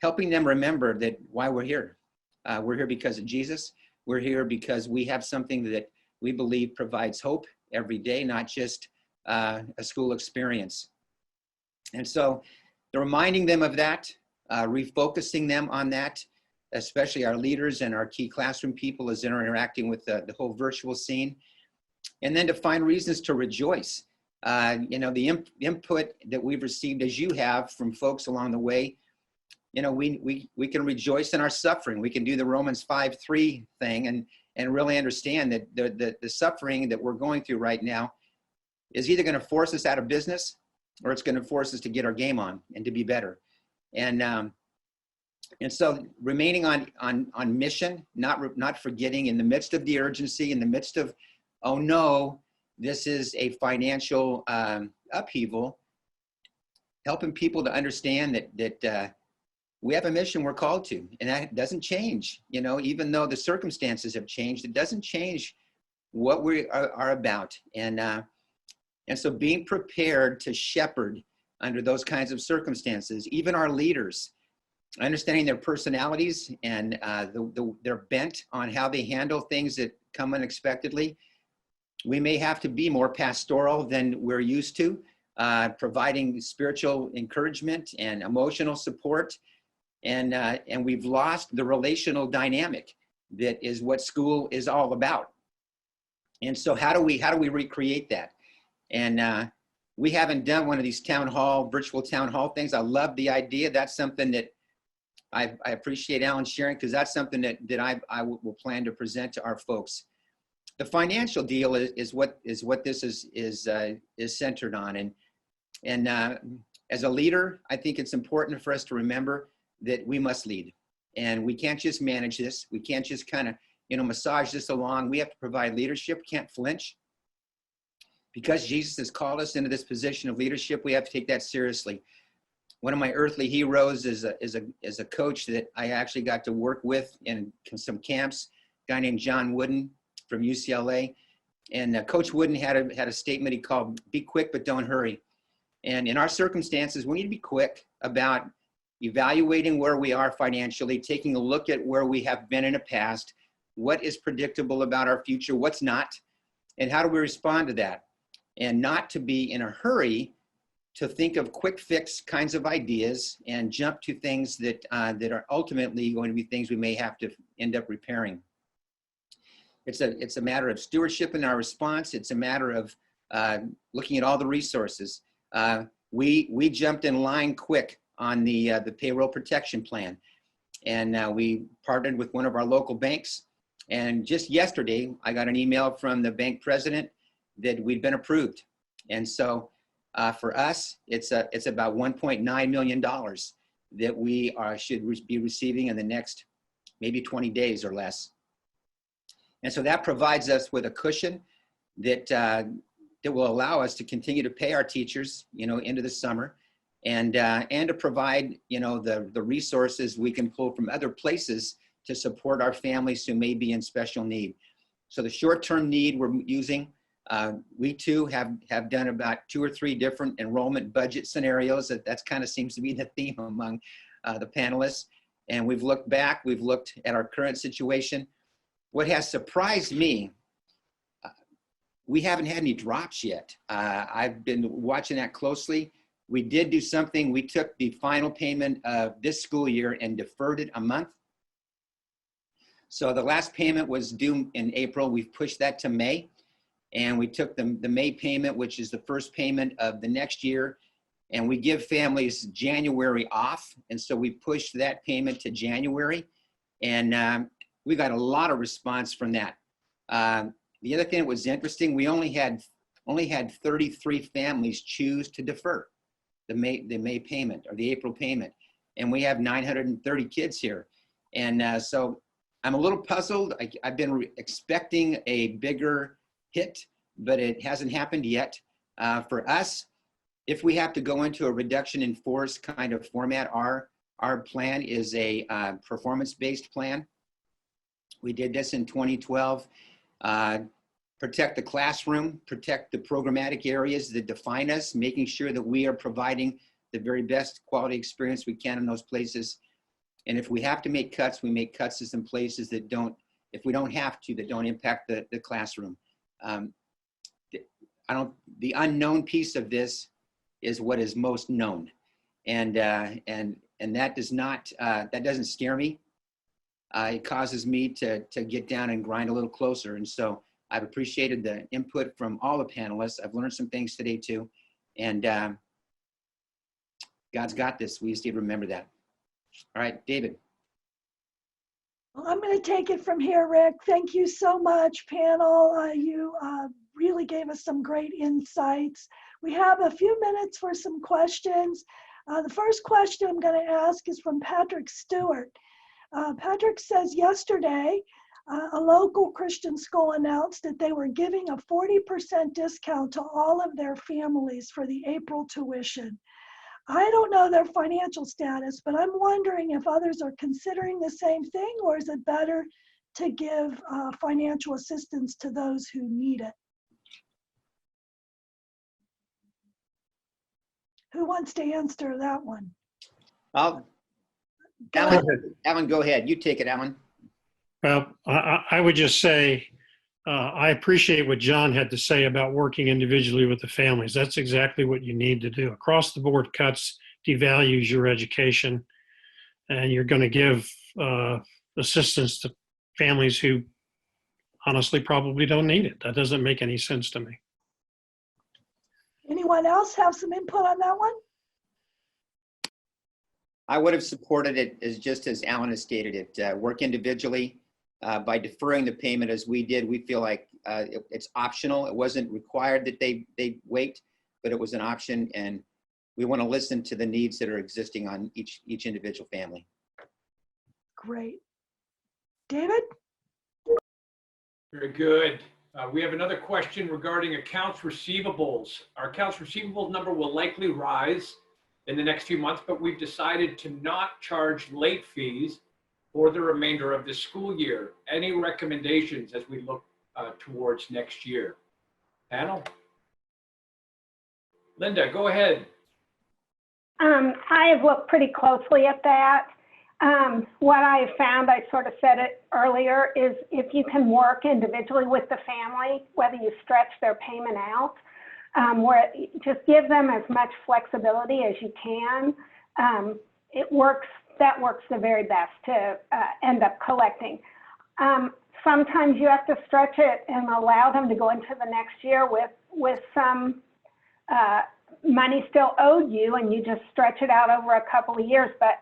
helping them remember that why we're here. We're here because of Jesus. We're here because we have something that we believe provides hope every day, not just a school experience. And so reminding them of that, refocusing them on that, especially our leaders and our key classroom people as they're interacting with the whole virtual scene. And then to find reasons to rejoice. The input that we've received, as you have, from folks along the way, we can rejoice in our suffering. We can do the Romans 5:3 thing and really understand that the suffering that we're going through right now is either going to force us out of business or it's going to force us to get our game on and to be better. And so remaining on mission, not forgetting in the midst of the urgency, in the midst of, oh no, this is a financial upheaval, helping people to understand that we have a mission we're called to, and that doesn't change. Even though the circumstances have changed, it doesn't change what we are about. And so being prepared to shepherd under those kinds of circumstances, even our leaders, understanding their personalities and their bent on how they handle things that come unexpectedly. We may have to be more pastoral than we're used to, providing spiritual encouragement and emotional support. And we've lost the relational dynamic that is what school is all about. And so how do we recreate that? And we haven't done one of these virtual town hall things. I love the idea. That's something that I appreciate Alan sharing, because that's something that I will plan to present to our folks. The financial deal is what this is centered on. And as a leader, I think it's important for us to remember that we must lead, and we can't just manage this. We can't just kind of, massage this along. We have to provide leadership, can't flinch. Because Jesus has called us into this position of leadership, we have to take that seriously. One of my earthly heroes is a coach that I actually got to work with in some camps, a guy named John Wooden from UCLA. And Coach Wooden had a statement he called, "Be quick, but don't hurry." And in our circumstances, we need to be quick about evaluating where we are financially, taking a look at where we have been in the past, what is predictable about our future, what's not, And how do we respond to that? And not to be in a hurry to think of quick fix kinds of ideas and jump to things that, that are ultimately going to be things we may have to end up repairing. It's a matter of stewardship in our response. It's a matter of looking at all the resources. We jumped in line quick on the payroll protection plan. And we partnered with one of our local banks. And just yesterday, I got an email from the bank president that we'd been approved. And so for us, it's about $1.9 million that we should be receiving in the next maybe 20 days or less. And so that provides us with a cushion that that will allow us to continue to pay our teachers, into the summer, and to provide, the resources we can pull from other places to support our families who may be in special need. So the short-term need we're using, we too have done about 2 or 3 different enrollment budget scenarios. That's kind of seems to be the theme among the panelists. And we've looked back, we've looked at our current situation. What has surprised me, we haven't had any drops yet. I've been watching that closely. We did do something. We took the final payment of this school year and deferred it a month. So the last payment was due in April. We've pushed that to May. And we took the May payment, which is the first payment of the next year. And we give families January off. And so we pushed that payment to January. And we got a lot of response from that. The other thing that was interesting, we only had 33 families choose to defer the May payment or the April payment. And we have 930 kids here. And so I'm a little puzzled. I've been expecting a bigger hit, but it hasn't happened yet. For us, if we have to go into a reduction in force kind of format, our plan is a performance-based plan. We did this in 2012. Protect the classroom, protect the programmatic areas that define us, making sure that we are providing the very best quality experience we can in those places. And if we have to make cuts, we make cuts in some places that don't, if we don't have to, that don't impact the classroom. The unknown piece of this is what is most known. And that does not, that doesn't scare me. It causes me to get down and grind a little closer. And so I've appreciated the input from all the panelists. I've learned some things today too. And God's got this. We just need to remember that. All right, David.
Well, I'm going to take it from here, Rick. Thank you so much, panel. You really gave us some great insights. We have a few minutes for some questions. The first question I'm going to ask is from Patrick Stewart. Patrick says, yesterday, a local Christian school announced that they were giving a 40% discount to all of their families for the April tuition. I don't know their financial status, but I'm wondering if others are considering the same thing, or is it better to give financial assistance to those who need it? Who wants to answer that one?
Alan, go ahead. You take it, Alan.
Well, I would just say, I appreciate what John had to say about working individually with the families. That's exactly what you need to do. Across the board cuts devalues your education, and you're going to give assistance to families who honestly probably don't need it. That doesn't make any sense to me.
Anyone else have some input on that one?
I would have supported it just as Alan has stated it. Work individually. By deferring the payment as we did, we feel like it's optional. It wasn't required that they wait, but it was an option, and we want to listen to the needs that are existing on each individual family.
Great. David?
Very good. We have another question regarding accounts receivables. Our accounts receivables number will likely rise in the next few months, but we've decided to not charge late fees for the remainder of the school year. Any recommendations as we look towards next year? Panel? Linda, go ahead.
I have looked pretty closely at that. What I have found, I sort of said it earlier, is if you can work individually with the family, whether you stretch their payment out, where just give them as much flexibility as you can, that works the very best to end up collecting. Sometimes you have to stretch it and allow them to go into the next year with some money still owed you, and you just stretch it out over a couple of years. But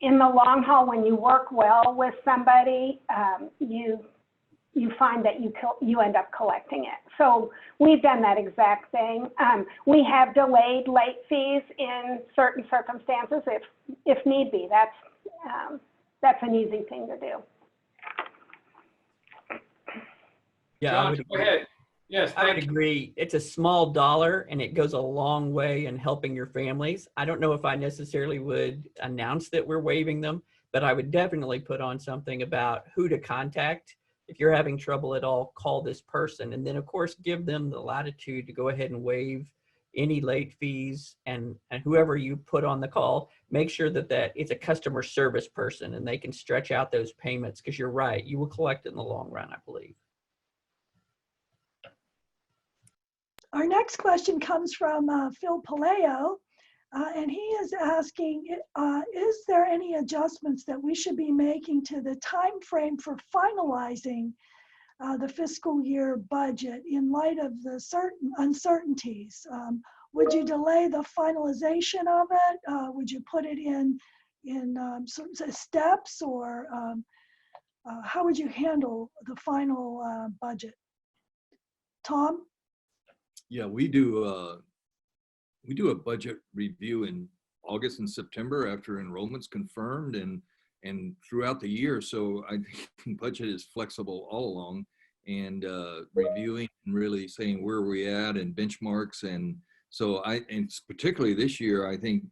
in the long haul, when you work well with somebody, you find that you end up collecting it. So we've done that exact thing. We have delayed late fees in certain circumstances if need be. That's an easy thing to do.
Yeah,
John, go ahead. Yes,
I would
thank you.
agree. It's a small dollar and it goes a long way in helping your families. I don't know if I necessarily would announce that we're waiving them, but I would definitely put on something about who to contact. If you're having trouble at all, call this person. And then of course, give them the latitude to go ahead and waive any late fees, and whoever you put on the call, make sure that it's a customer service person and they can stretch out those payments, because you're right, you will collect it in the long run, I believe.
Our next question comes from Phil Paleo, and he is asking, is there any adjustments that we should be making to the time frame for finalizing the fiscal year budget in light of the certain uncertainties? Would you delay the finalization of it? Would you put it in steps, or how would you handle the final budget? Tom?
Yeah, we do a budget review in August and September after enrollment's confirmed, and throughout the year. So I think budget is flexible all along, and reviewing and really saying where we at and benchmarks. And so and particularly this year, I think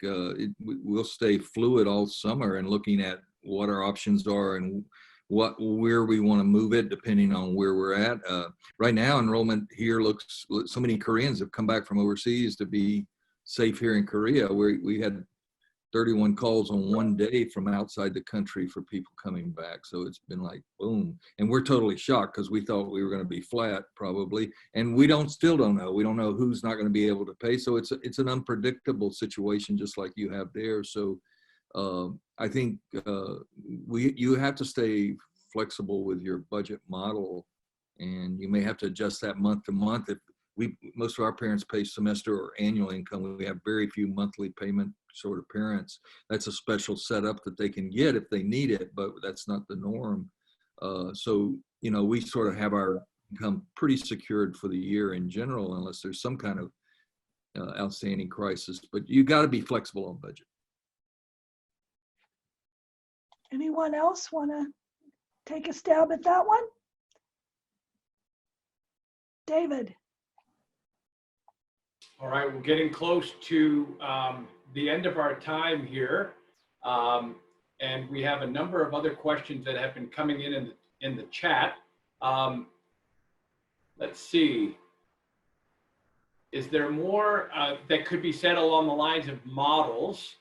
we'll stay fluid all summer and looking at what our options are and where we want to move it depending on where we're at. Right now, enrollment here looks, so many Koreans have come back from overseas to be safe here in Korea, where we had 31 calls on one day from outside the country for people coming back. So it's been like, boom. And we're totally shocked because we thought we were going to be flat probably. And we still don't know. We don't know who's not going to be able to pay. So it's an unpredictable situation, just like you have there. So I think you have to stay flexible with your budget model, and you may have to adjust that month to month. If most of our parents pay semester or annual income, we have very few monthly payment sort of parents. That's a special setup that they can get if they need it, but that's not the norm. So, we sort of have our income pretty secured for the year in general, unless there's some kind of outstanding crisis, but you got to be flexible on budget.
Anyone else want to take a stab at that one? David.
All right, we're getting close to the end of our time here. And we have a number of other questions that have been coming in the chat. Let's see. Is there more that could be said along the lines of models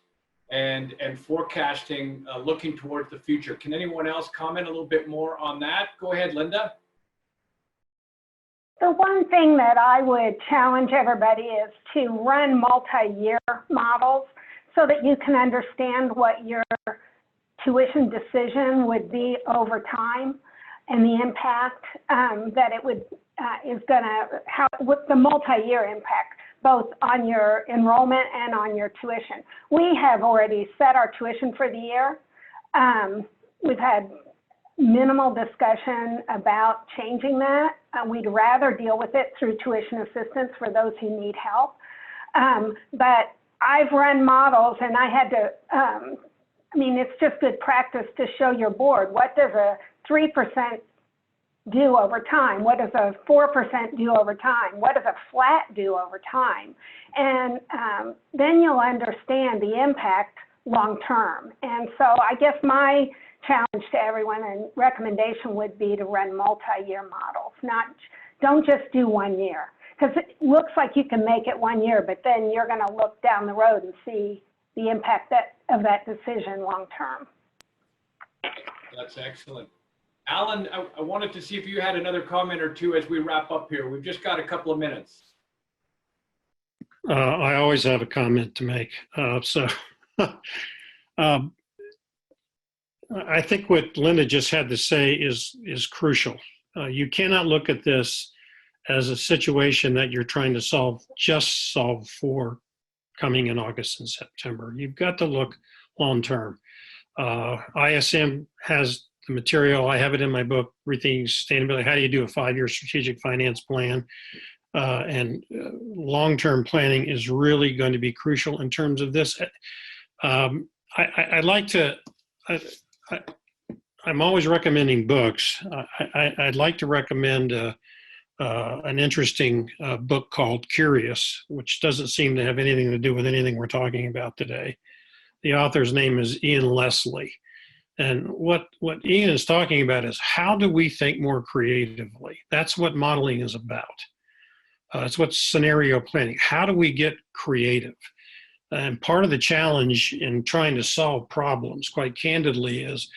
and forecasting, looking towards the future? Can anyone else comment a little bit more on that? Go ahead, Linda.
The one thing that I would challenge everybody is to run multi-year models so that you can understand what your tuition decision would be over time and the impact that it would with the multi-year impact, both on your enrollment and on your tuition. We have already set our tuition for the year. We've had minimal discussion about changing that. We'd rather deal with it through tuition assistance for those who need help. But I've run models, and I had to, it's just good practice to show your board, what does a 3% do over time? What does a 4% do over time? What does a flat do over time? And then you'll understand the impact long term. And so I guess my challenge to everyone and recommendation would be to run multi-year models. Don't just do 1 year, because it looks like you can make it 1 year, but then you're going to look down the road and see the impact of that decision long term.
That's excellent. Alan, I wanted to see if you had another comment or two as we wrap up here. We've just got a couple of minutes.
I always have a comment to make. I think what Linda just had to say is crucial. You cannot look at this as a situation that you're trying to solve for coming in August and September. You've got to look long term. ISM has the material. I have it in my book, Rethinking Sustainability. How do you do a 5-year strategic finance plan? And long-term planning is really going to be crucial in terms of this. I'd like to, I'm always recommending books. I'd like to recommend an interesting book called Curious, which doesn't seem to have anything to do with anything we're talking about today. The author's name is Ian Leslie. And what Ian is talking about is how do we think more creatively? That's what modeling is about. It's what scenario planning. How do we get creative? And part of the challenge in trying to solve problems, quite candidly, is,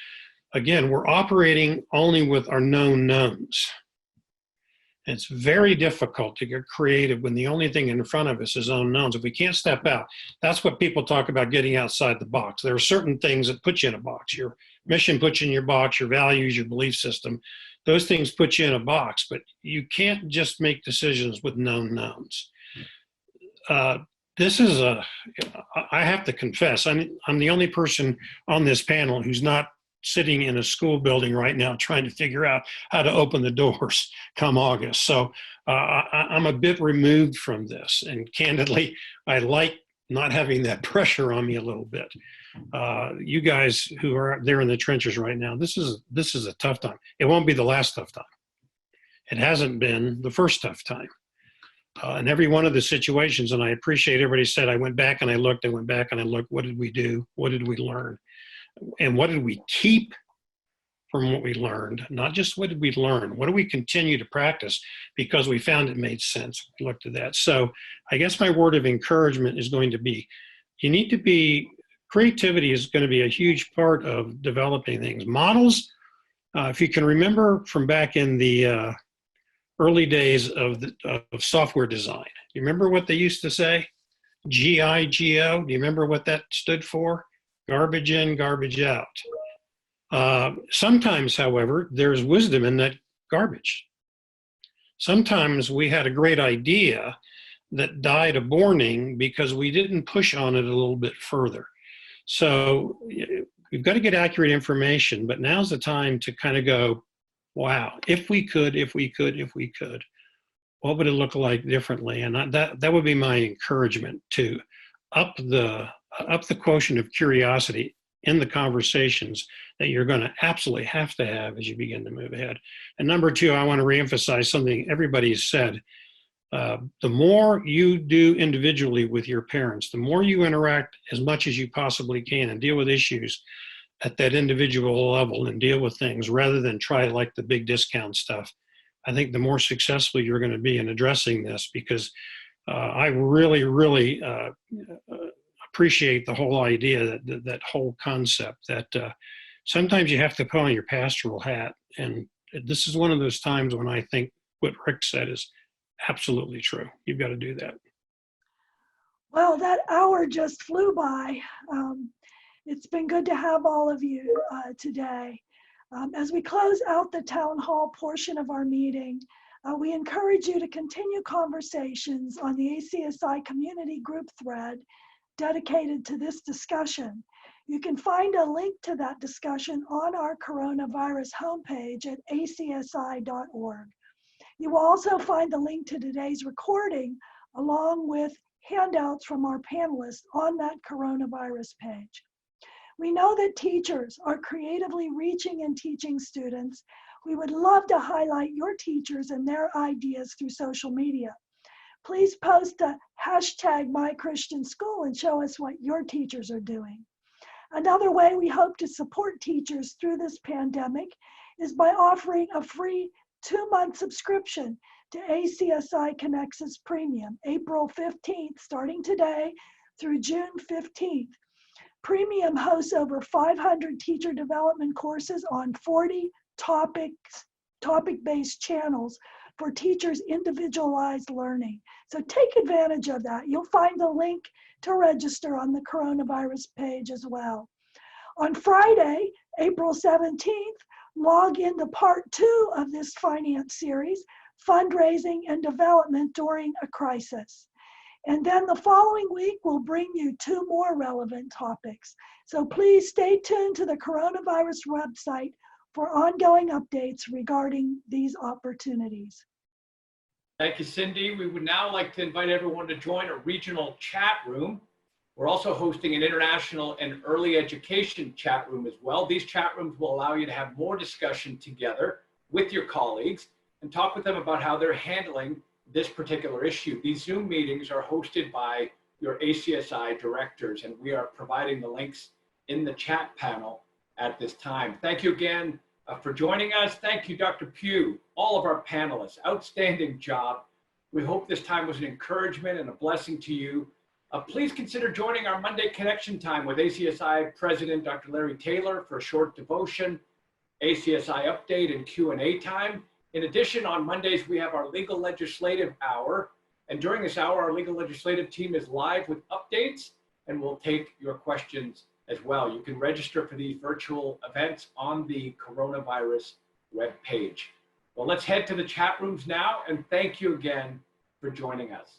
again, we're operating only with our known knowns. It's very difficult to get creative when the only thing in front of us is unknowns. If we can't step out, that's what people talk about, getting outside the box. There are certain things that put you in a box. Your mission puts you in your box, your values, your belief system. Those things put you in a box, but you can't just make decisions with known knowns. I have to confess, I'm the only person on this panel who's not sitting in a school building right now trying to figure out how to open the doors come August. So I'm a bit removed from this. And candidly, I like not having that pressure on me a little bit. You guys who are there in the trenches right now, this is a tough time. It won't be the last tough time. It hasn't been the first tough time. In every one of the situations, and I appreciate everybody said, I went back and I looked, what did we do? What did we learn? And what did we keep from what we learned? Not just what did we learn, what do we continue to practice because we found it made sense. We looked at that. So I guess my word of encouragement is going to be, creativity is going to be a huge part of developing things. Models, if you can remember from back in the early days of software design, you remember what they used to say? GIGO, do you remember what that stood for? Garbage in, garbage out. Sometimes, however, there's wisdom in that garbage. Sometimes we had a great idea that died a borning because we didn't push on it a little bit further. So we've got to get accurate information, but now's the time to kind of go, wow, if we could, what would it look like differently? And that would be my encouragement, to up the quotient of curiosity in the conversations that you're going to absolutely have to have as you begin to move ahead. And number two, I want to reemphasize something everybody's said. The more you do individually with your parents, the more you interact as much as you possibly can and deal with issues at that individual level and deal with things rather than try like the big discount stuff, I think the more successful you're going to be in addressing this, because I really appreciate the whole idea, that whole concept that sometimes you have to put on your pastoral hat. And this is one of those times when I think what Rick said is absolutely true. You've got to do that.
Well, that hour just flew by. It's been good to have all of you today. As we close out the town hall portion of our meeting, we encourage you to continue conversations on the ACSI community group thread dedicated to this discussion. You can find a link to that discussion on our coronavirus homepage at acsi.org. You will also find the link to today's recording along with handouts from our panelists on that coronavirus page. We know that teachers are creatively reaching and teaching students. We would love to highlight your teachers and their ideas through social media. Please post a hashtag #MyChristianSchool and show us what your teachers are doing. Another way we hope to support teachers through this pandemic is by offering a free 2-month subscription to ACSI Connexus Premium, April 15th, starting today through June 15th. Premium hosts over 500 teacher development courses on 40 topic-based channels for teachers' individualized learning. So take advantage of that. You'll find the link to register on the coronavirus page as well. On Friday, April 17th, log into part 2 of this finance series, Fundraising and Development During a Crisis. And then the following week, we'll bring you 2 more relevant topics. So please stay tuned to the coronavirus website for ongoing updates regarding these opportunities.
Thank you, Cindy. We would now like to invite everyone to join a regional chat room. We're also hosting an international and early education chat room as well. These chat rooms will allow you to have more discussion together with your colleagues and talk with them about how they're handling this particular issue. These Zoom meetings are hosted by your ACSI directors, and we are providing the links in the chat panel at this time. Thank you again for joining us. Thank you, Dr. Pugh, all of our panelists. Outstanding job. We hope this time was an encouragement and a blessing to you. Please consider joining our Monday Connection Time with ACSI President Dr. Larry Taylor for a short devotion, ACSI update, and Q&A time. In addition, on Mondays, we have our Legal Legislative Hour. And during this hour, our Legal Legislative team is live with updates, and we'll take your questions as well. You can register for these virtual events on the coronavirus webpage. Well, let's head to the chat rooms now, and thank you again for joining us.